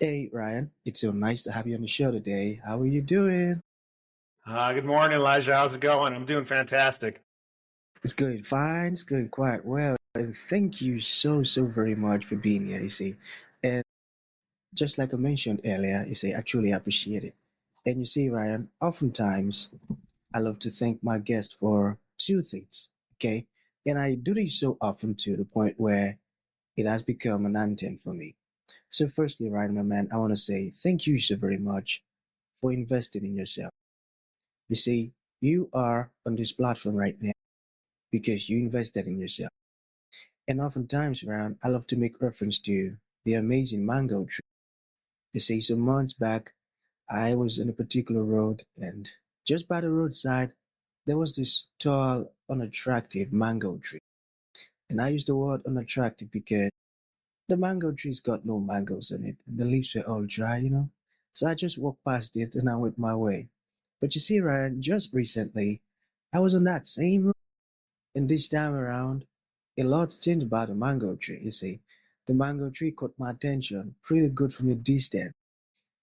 Hey Ryan, it's so nice to have you on the show today. How are you doing? Good morning, Elijah. How's it going? I'm doing fantastic. It's going fine, it's going quite well. And thank you so very much for being here, you see. And just like I mentioned earlier, you see, I truly appreciate it. And you see, Ryan, oftentimes I love to thank my guest for two things, okay? And I do this so often to the point where it has become an anthem for me. So firstly, Ryan, my man, I want to say thank you so very much for investing in yourself. You see, you are on this platform right now because you invested in yourself. And oftentimes, around, I love to make reference to the amazing mango tree. You see, some months back, I was on a particular road, and just by the roadside, there was this tall, unattractive mango tree. And I use the word unattractive because the mango tree's got no mangoes on it, and the leaves were all dry. So I just walked past it and I went my way. But you see, Ryan, just recently, I was on that same road. And this time around, a lot's changed about the mango tree, you see. The mango tree caught my attention pretty good from a distance,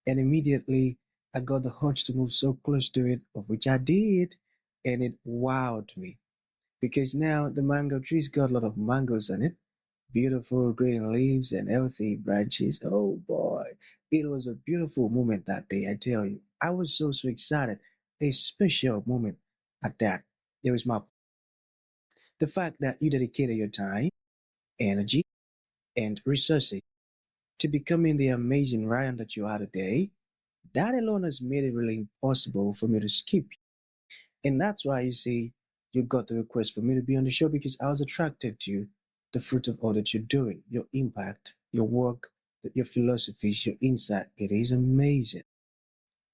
and immediately I got the urge to move so close to it, of which I did, and it wowed me. Because now the mango tree's got a lot of mangoes on it, beautiful green leaves and healthy branches. Oh boy, it was a beautiful moment that day, I tell you. I was so excited. A special moment at that. There is my the fact that you dedicated your time, energy, and resources to becoming the amazing Ryan that you are today, that alone has made it really impossible for me to skip you. And that's why you see you got the request for me to be on the show because I was attracted to the fruit of all that you're doing, your impact, your work, your philosophies, your insight. It is amazing.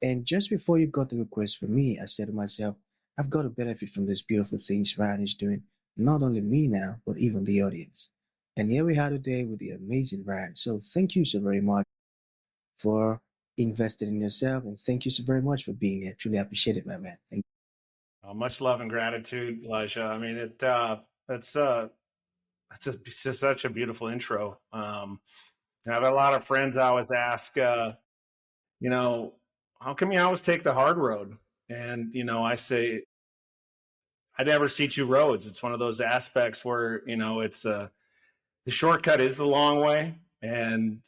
And just before you got the request for me, I said to myself, I've got to benefit from these beautiful things Ryan is doing, not only me now, but even the audience. And here we are today with the amazing Ryan. So thank you so very much for investing in yourself, and thank you so very much for being here. Truly appreciate it, my man. Thank Much love and gratitude, Elijah. I mean, that's it's just such a beautiful intro. I have a lot of friends I always ask, you know, how come you always take the hard road? And I say I never see two roads. It's one of those aspects where it's the shortcut is the long way. And,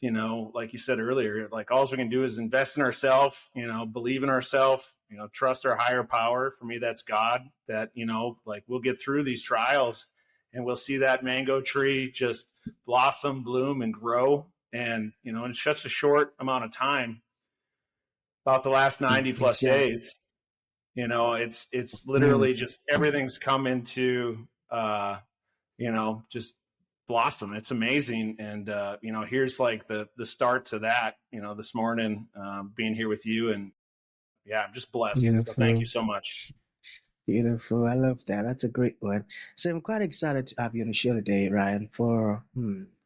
like you said earlier, like all we can do is invest in ourselves, believe in ourselves, trust our higher power. For me, that's God, that, like we'll get through these trials and we'll see that mango tree just blossom, bloom, and grow. And, in such a short amount of time, about the last you. 90 plus Exactly. days, it's Mm, literally just everything's come into, just blossom. It's amazing. And, here's like the start to that, this morning, being here with you. And yeah, I'm just blessed. So thank you beautiful. so much. Beautiful. I love that. That's a great one. So I'm quite excited to have you on the show today, Ryan, for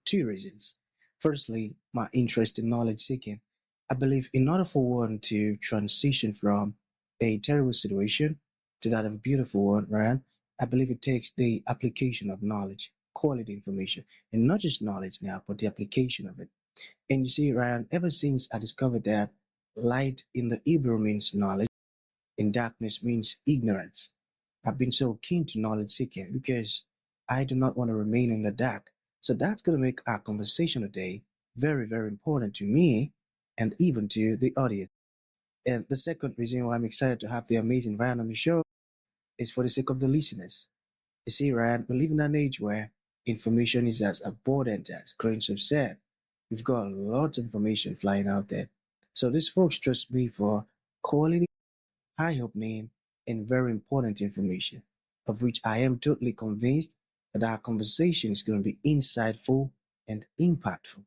two reasons. Firstly, my interest in knowledge seeking. I believe in order for one to transition from a terrible situation to that of a beautiful one, Ryan, I believe it takes the application of knowledge, quality information, and not just knowledge now, but the application of it. And you see, Ryan, ever since I discovered that light in the Hebrew means knowledge, and darkness means ignorance. I've been so keen to knowledge seeking because I do not want to remain in the dark. So that's going to make our conversation today very important to me and even to the audience. And the second reason why I'm excited to have the amazing Ryan on the show is for the sake of the listeners. You see, Ryan, we live in an age where information is as abundant as grains of sand. We've got lots of information flying out there. So these folks trust me for quality, eye-opening, and very important information, of which I am totally convinced that our conversation is going to be insightful and impactful.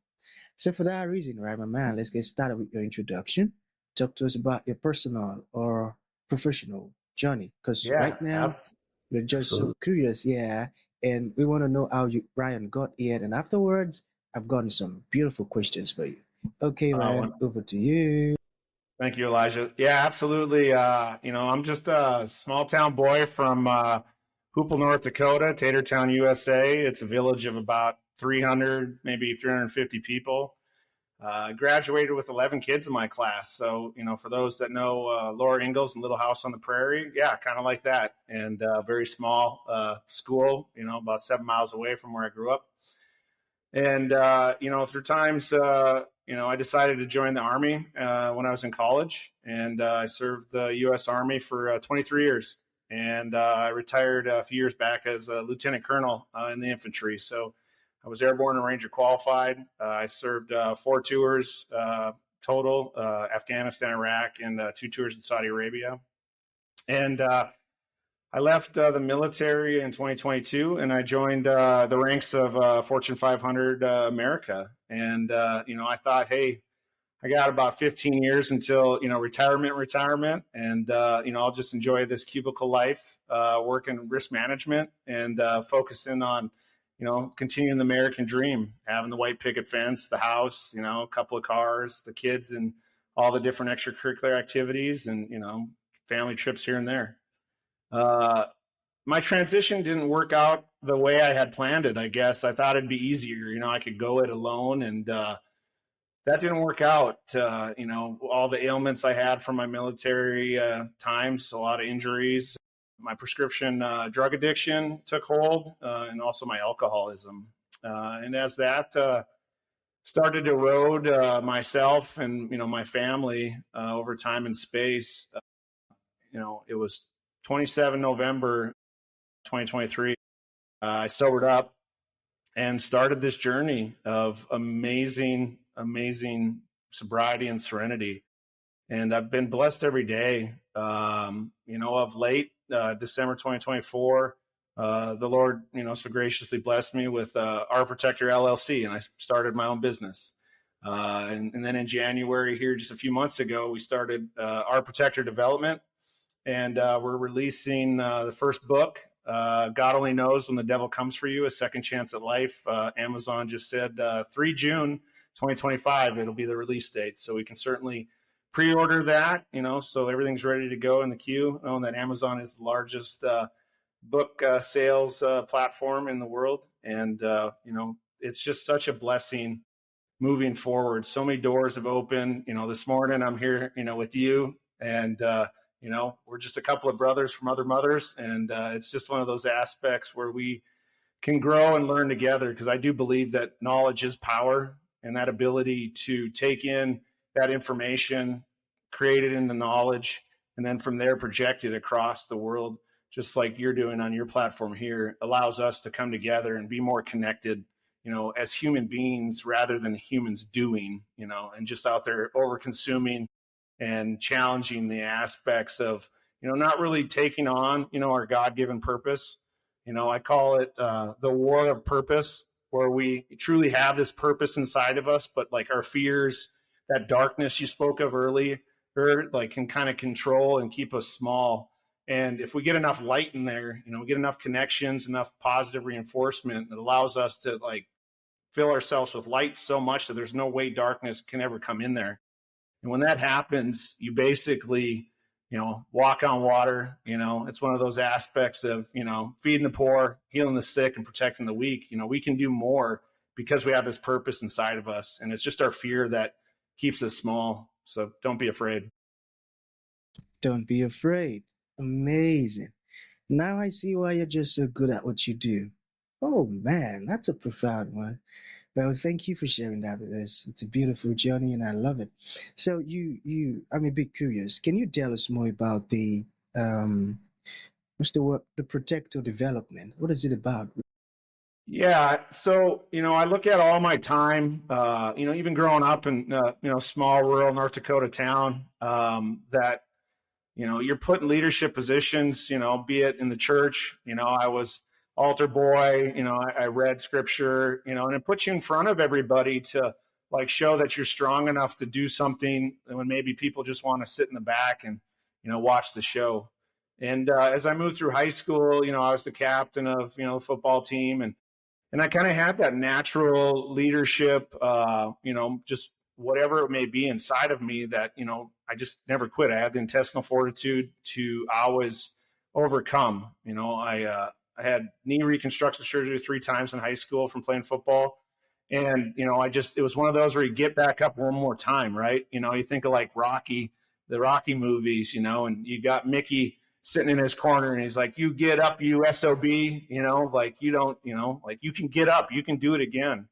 So for that reason, right, my man, let's get started with your introduction. Talk to us about your personal or professional journey, because Yeah, right now we're just so absolutely. curious, yeah, and we want to know how you, Ryan, got here. And afterwards, I've gotten some beautiful questions for you. Okay, Ryan, Well, over to you. thank you, Elijah. Yeah, absolutely. I'm just a small town boy from Hoople, North Dakota, Tatertown, USA. It's a village of about 300, maybe 350 people. I graduated with 11 kids in my class. So, for those that know Laura Ingalls and Little House on the Prairie, yeah, kind of like that. And very small school, about 7 miles away from where I grew up. And, through times, I decided to join the Army when I was in college. And I served the U.S. Army for 23 years. And I retired a few years back as a lieutenant colonel in the infantry. So I was airborne and Ranger qualified. I served 4 tours total, Afghanistan, Iraq, and 2 tours in Saudi Arabia. And I left the military in 2022, and I joined the ranks of Fortune 500 America. And, I thought, hey, I got about 15 years until, retirement. And, I'll just enjoy this cubicle life, working risk management and focusing on, continuing the American dream, having the white picket fence, the house, a couple of cars, the kids, and all the different extracurricular activities and, family trips here and there. My transition didn't work out the way I had planned it, I guess. I thought it'd be easier. I could go it alone, and that didn't work out. All the ailments I had from my military times, a lot of injuries, my prescription drug addiction took hold, and also my alcoholism. And as that started to erode myself and, my family over time and space, it was 27 November 2023. I sobered up and started this journey of amazing sobriety and serenity. And I've been blessed every day. Of late, December 2024, the Lord, so graciously blessed me with Our Protector LLC, and I started my own business. And then in January here, just a few months ago, we started Our Protector Development, and we're releasing the first book, God Only Knows When the Devil Comes for You, A Second Chance at Life. Amazon just said 3 June 2025, it'll be the release date. So we can certainly pre-order that, so everything's ready to go in the queue. Knowing that Amazon is the largest book sales platform in the world. And, it's just such a blessing moving forward. So many doors have opened. This morning I'm here, with you, and, we're just a couple of brothers from other mothers. And it's just one of those aspects where we can grow and learn together, because I do believe that knowledge is power, and that ability to take in that information, create it into knowledge, and then from there project it across the world, just like you're doing on your platform here, allows us to come together and be more connected, as human beings rather than humans doing, and just out there over consuming and challenging the aspects of, not really taking on, our God-given purpose. I call it the war of purpose, where we truly have this purpose inside of us, but like our fears, that darkness you spoke of earlier, like can kind of control and keep us small. And if we get enough light in there, we get enough connections, enough positive reinforcement that allows us to like fill ourselves with light so much that there's no way darkness can ever come in there. And when that happens, you basically, walk on water. It's one of those aspects of, feeding the poor, healing the sick, and protecting the weak. We can do more because we have this purpose inside of us. And it's just our fear that keeps us small. So don't be afraid. Don't be afraid. Amazing. Now I see why you're just so good at what you do. Oh man, that's a profound one. Well, thank you for sharing that with us. It's a beautiful journey and I love it. So I'm a bit curious. Can you tell us more about the what's the word? The protector development. What is it about? Yeah. So, I look at all my time, even growing up in, small rural North Dakota town, that, you're put in leadership positions, be it in the church. I was altar boy, I read scripture, and it puts you in front of everybody to like show that you're strong enough to do something when maybe people just want to sit in the back and, watch the show. And as I moved through high school, I was the captain of, the football team, and I kind of had that natural leadership, just whatever it may be inside of me that, I just never quit. I had the intestinal fortitude to always overcome. I had knee reconstruction surgery 3 times in high school from playing football. And, it was one of those where you get back up one more time, right? You think of like Rocky, the Rocky movies, and you got Mickey sitting in his corner and he's like, you get up, you SOB, like you don't, like you can get up, you can do it again.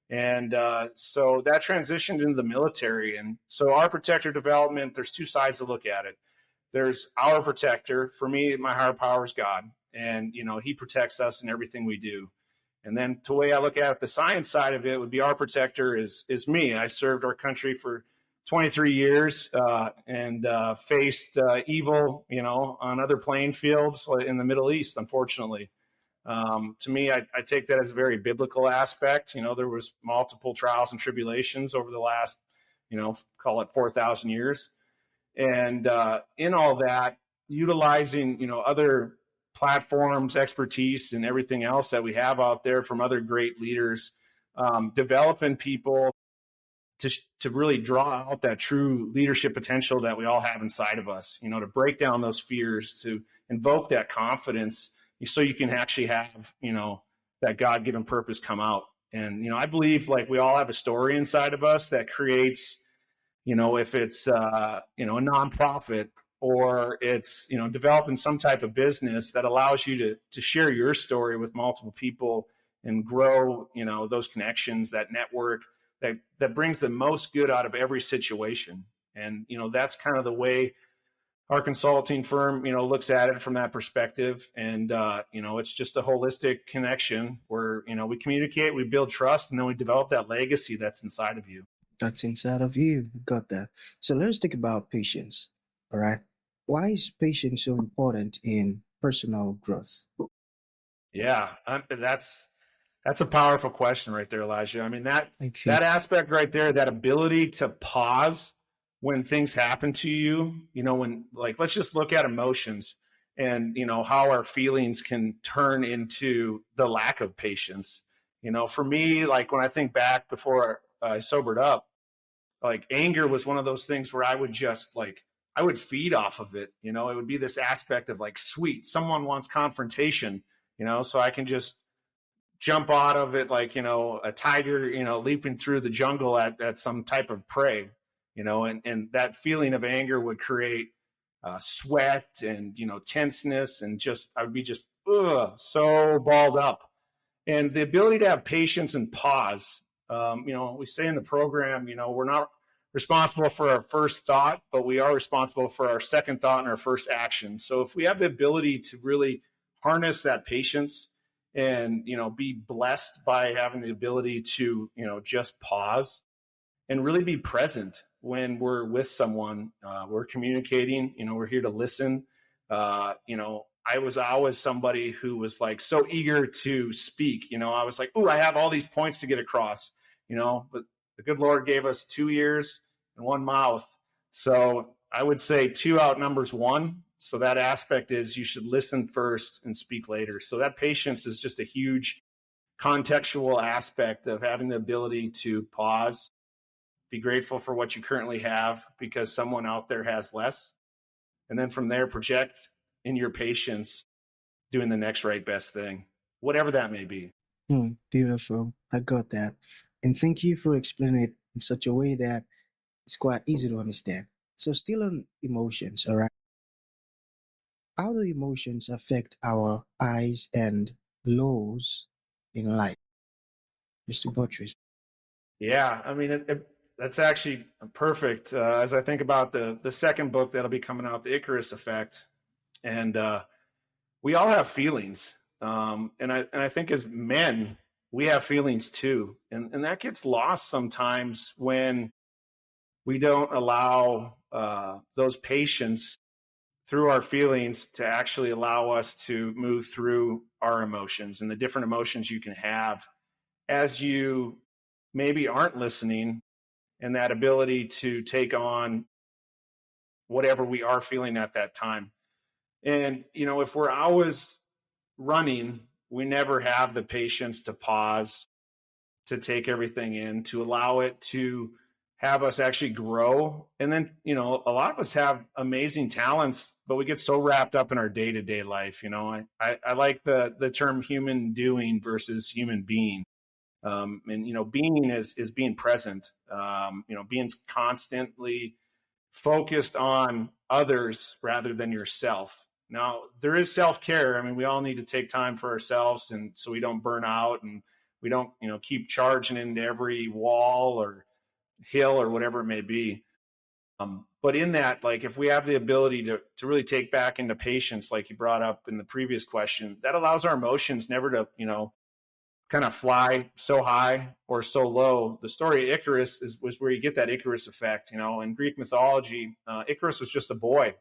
And so that transitioned into the military. And so our protector development, there's two sides to look at it. There's our protector. For me, my higher power is God. And, he protects us in everything we do. And then the way I look at it, the science side of it would be our protector is me. I served our country for 23 years and faced evil, on other playing fields in the Middle East, unfortunately. To me, I take that as a very biblical aspect. There was multiple trials and tribulations over the last, call it 4,000 years. And in all that, utilizing, other platforms, expertise, and everything else that we have out there from other great leaders, developing people to really draw out that true leadership potential that we all have inside of us, to break down those fears, to invoke that confidence so you can actually have, that God-given purpose come out. And, I believe like we all have a story inside of us that creates, if it's, a nonprofit or it's, developing some type of business that allows you to share your story with multiple people and grow, those connections, that network that brings the most good out of every situation. And, that's kind of the way our consulting firm, looks at it from that perspective. And, it's just a holistic connection where, we communicate, we build trust, and then we develop that legacy that's inside of you. That's inside of you. Got that. So let's think about patience. All right. Why is patience so important in personal growth? Yeah, that's a powerful question right there, Elijah. I mean, that Okay. aspect right there, that ability to pause when things happen to you, when like, let's just look at emotions and, how our feelings can turn into the lack of patience. For me, like when I think back before I sobered up, like anger was one of those things where I would just like, I would feed off of it. It would be this aspect of like, sweet, someone wants confrontation, so I can just jump out of it like, a tiger, leaping through the jungle at some type of prey, and that feeling of anger would create sweat and, tenseness, and just, I would be just so balled up. And the ability to have patience and pause, we say in the program, we're not responsible for our first thought, but we are responsible for our second thought and our first action. So if we have the ability to really harness that patience and, be blessed by having the ability to, just pause and really be present when we're with someone, we're communicating, we're here to listen. I was always somebody who was like so eager to speak. I was like, I have all these points to get across, but the good Lord gave us 2 ears and 1 mouth. So I would say 2 outnumbers 1. So that aspect is you should listen first and speak later. So that patience is just a huge contextual aspect of having the ability to pause, be grateful for what you currently have because someone out there has less. And then from there, project in your patience, doing the next right best thing, whatever that may be. Beautiful. I got that. And thank you for explaining it in such a way that it's quite easy to understand. So still on emotions, all right? How do emotions affect our highs and lows in life, Mr. Buttress? Yeah, I mean, that's actually perfect. As I think about the second book that'll be coming out, The Icarus Effect, and we all have feelings, and I think as men we have feelings too, and that gets lost sometimes when we don't allow those patience through our feelings to actually allow us to move through our emotions and the different emotions you can have as you maybe aren't listening, and that ability to take on whatever we are feeling at that time. And, if we're always running, we never have the patience to pause, to take everything in, to allow it to have us actually grow. And then, a lot of us have amazing talents, but we get so wrapped up in our day-to-day life. I like the term human doing versus human being. And, being is being present, being constantly focused on others rather than yourself. Now, there is self-care. I mean, we all need to take time for ourselves, and so we don't burn out and we don't, keep charging into every wall or hill or whatever it may be. But in that, like, if we have the ability to really take back into patience, like you brought up in the previous question, that allows our emotions never to, kind of fly so high or so low. The story of Icarus was where you get that Icarus effect. In Greek mythology, Icarus was just a boy,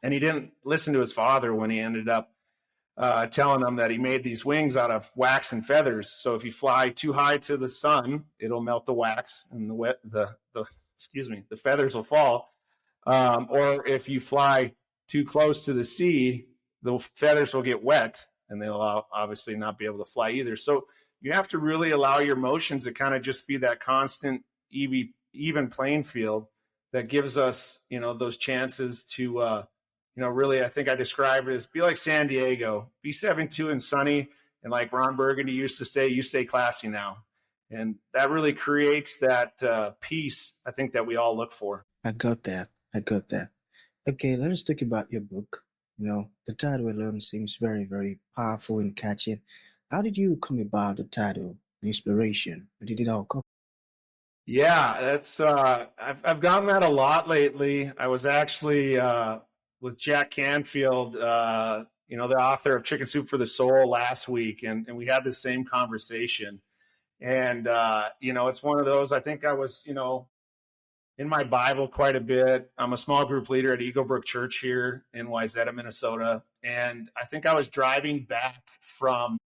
and he didn't listen to his father when he ended up telling him that he made these wings out of wax and feathers. So if you fly too high to the sun, it'll melt the wax, and the feathers will fall. Or if you fly too close to the sea, the feathers will get wet, and they'll obviously not be able to fly either. So you have to really allow your emotions to kind of just be that constant, even playing field that gives us, those chances to, really, I think I describe it as be like San Diego, be 7-2 and sunny. And like Ron Burgundy used to say, you stay classy now. And that really creates that peace, I think, that we all look for. I got that. I got that. Okay, let us talk about your book. The title alone seems very, very powerful and catchy. How did you come about the title, the inspiration? Where did it all come? Yeah, that's I've gotten that a lot lately. I was actually with Jack Canfield, the author of Chicken Soup for the Soul, last week, and we had the same conversation. And it's one of those. I think I was, in my Bible quite a bit. I'm a small group leader at Eagle Brook Church here in Wayzata, Minnesota. And I think I was driving back from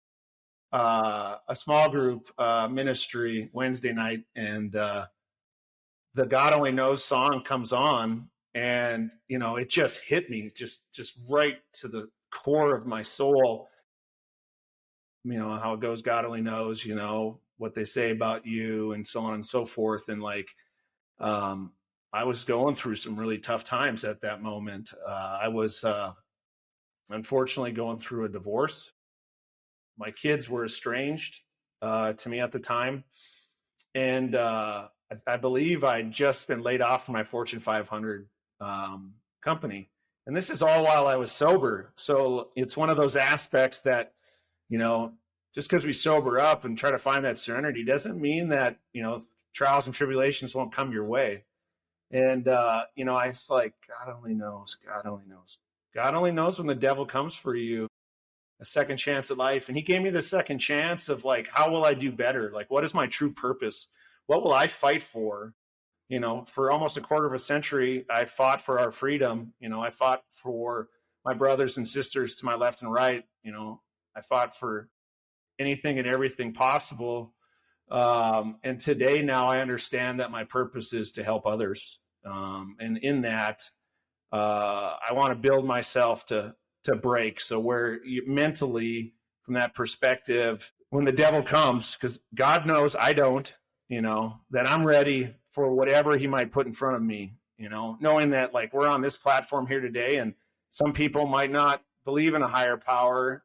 a small group ministry Wednesday night, and the God Only Knows song comes on, and, it just hit me just right to the core of my soul. How it goes, God only knows, what they say about you, and so on and so forth. And like, I was going through some really tough times at that moment. I was unfortunately going through a divorce. My kids were estranged to me at the time. And I believe I'd just been laid off from my Fortune 500 company. And this is all while I was sober. So it's one of those aspects that, just because we sober up and try to find that serenity doesn't mean that, trials and tribulations won't come your way. And, I was like, God only knows. God only knows. God only knows when the devil comes for you, a second chance at life. And he gave me the second chance of like, how will I do better? Like, what is my true purpose? What will I fight for? For almost a quarter of a century, I fought for our freedom. I fought for my brothers and sisters to my left and right. I fought for anything and everything possible. And today, now I understand that my purpose is to help others. And in that, I want to build myself to break. So where you mentally, from that perspective, when the devil comes, because God knows I don't, that I'm ready for whatever he might put in front of me, knowing that like we're on this platform here today, and some people might not believe in a higher power,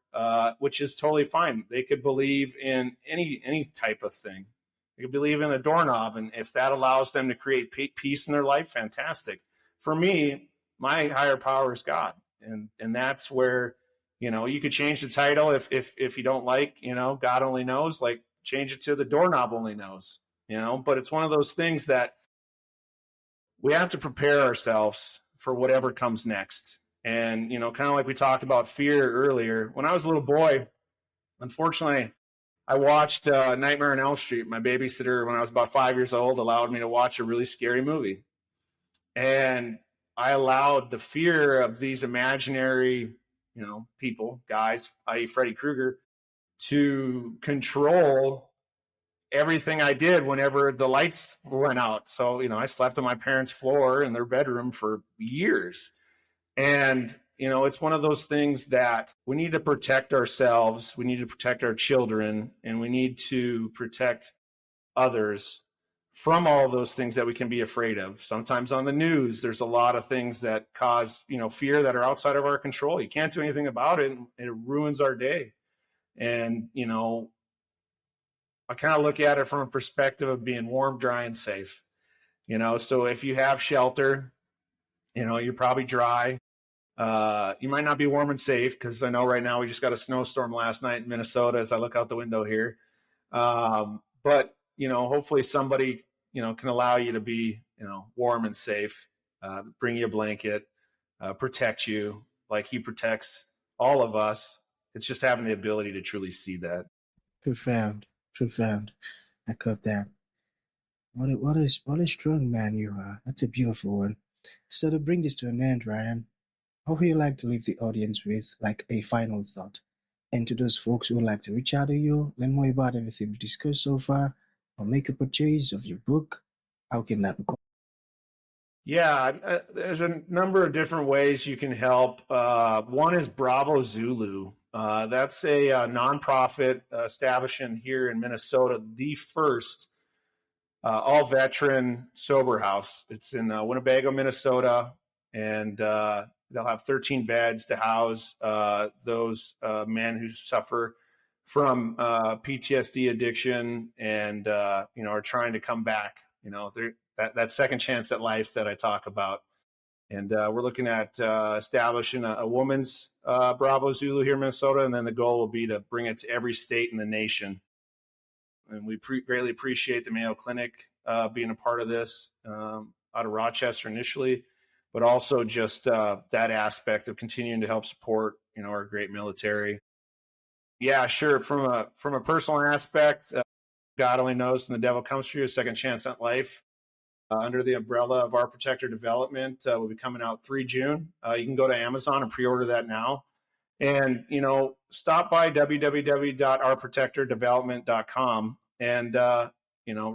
which is totally fine. They could believe in any type of thing. They could believe in a doorknob, and if that allows them to create peace in their life, fantastic. For me, my higher power is God, and that's where you could change the title if you don't like God only knows, like change it to the doorknob only knows. But it's one of those things that we have to prepare ourselves for whatever comes next. And, kind of like we talked about fear earlier, when I was a little boy, unfortunately, I watched Nightmare on Elm Street. My babysitter, when I was about 5 years old, allowed me to watch a really scary movie. And I allowed the fear of these imaginary, people, guys, i.e. Freddy Krueger, to control everything I did whenever the lights went out. So, I slept on my parents' floor in their bedroom for years. And, it's one of those things that we need to protect ourselves. We need to protect our children, and we need to protect others from all of those things that we can be afraid of. Sometimes on the news, there's a lot of things that cause, fear that are outside of our control. You can't do anything about it. And it ruins our day. And, I kind of look at it from a perspective of being warm, dry, and safe. So if you have shelter, you're probably dry. You might not be warm and safe because I know right now we just got a snowstorm last night in Minnesota as I look out the window here. But hopefully somebody can allow you to be warm and safe, bring you a blanket, protect you like he protects all of us. It's just having the ability to truly see that. Profound, profound. I got that. What a strong man you are. That's a beautiful one. So to bring this to an end, Ryan, what would you like to leave the audience with, like a final thought? And to those folks who would like to reach out to you, learn more about everything we've discussed so far, or make a purchase of your book, how can that be? Yeah, there's a number of different ways you can help. One is Bravo Zulu. That's a nonprofit establishment here in Minnesota, the first all veteran sober house. It's in Winnebago, Minnesota, and they'll have 13 beds to house those men who suffer from PTSD addiction and are trying to come back. That second chance at life that I talk about. And we're looking at establishing a woman's Bravo Zulu here in Minnesota, and then the goal will be to bring it to every state in the nation. And we greatly appreciate the Mayo Clinic being a part of this out of Rochester initially, but also just that aspect of continuing to help support our great military. Yeah, sure. From a personal aspect, God only knows when the devil comes for you, a second chance at life. Under the umbrella of Our Protector Development, will be coming out 3 June. You can go to Amazon and pre-order that now. And, stop by www.ourprotectordevelopment.com and,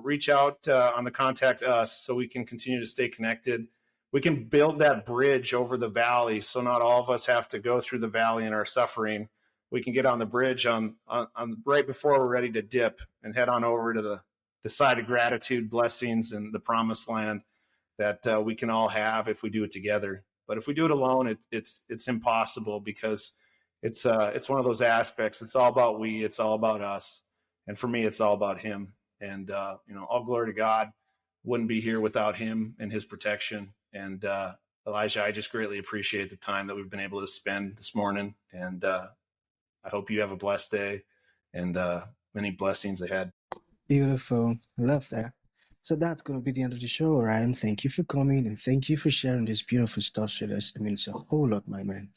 reach out on the contact us so we can continue to stay connected. We can build that bridge over the valley so not all of us have to go through the valley in our suffering. We can get on the bridge on right before we're ready to dip and head on over to the side of gratitude, blessings, and the promised land that we can all have if we do it together. But if we do it alone, it's impossible because it's one of those aspects. It's all about we. It's all about us. And for me, it's all about him. And all glory to God. Wouldn't be here without him and his protection. And Elijah, I just greatly appreciate the time that we've been able to spend this morning. And I hope you have a blessed day and many blessings ahead. Beautiful. Love that. So that's going to be the end of the show, Ryan. Thank you for coming and thank you for sharing this beautiful stuff with us. I mean, it's a whole lot, my man.